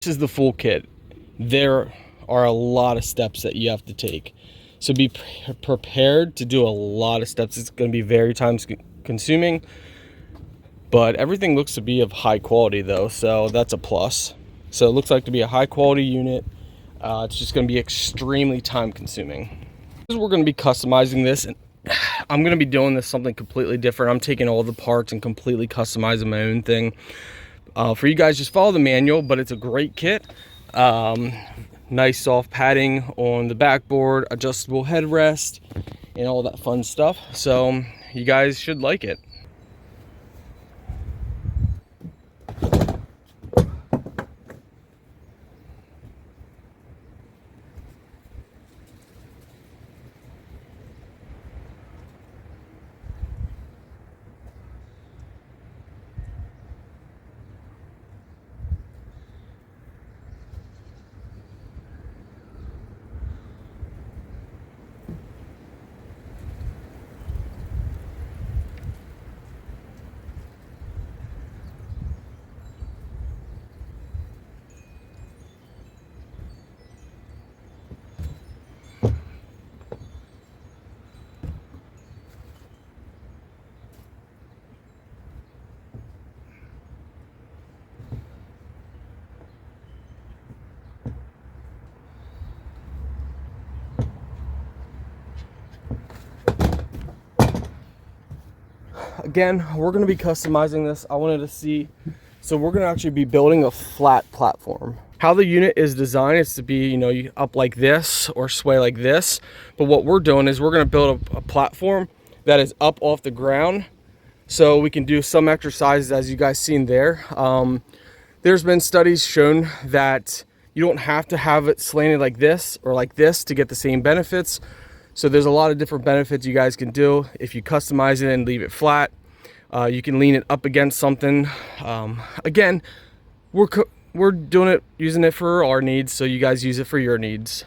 This is the full kit. There are a lot of steps that you have to take. So be prepared to do a lot of steps. It's going to be very time consuming, but everything looks to be of high quality though, so that's a plus. So it looks like to be a high quality unit. It's just going to be extremely time consuming. We're going to be customizing this, and I'm going to be doing this something completely different. I'm taking all the parts and completely customizing my own thing. For you guys, just follow the manual, but it's a great kit. Nice soft padding on the backboard, adjustable headrest, and all that fun stuff. So you guys should like it. Again, we're going to be customizing this. I wanted to see, so we're going to actually be building a flat platform. How the unit is designed is to be, you up like this or sway like this. But what we're doing is we're going to build a platform that is up off the ground, so we can do some exercises as you guys seen there. There's been studies shown that you don't have to have it slanted like this or like this to get the same benefits. So there's a lot of different benefits you guys can do if you customize it and leave it flat. You can lean it up against something. Again, we're doing it, using it for our needs, so you guys use it for your needs.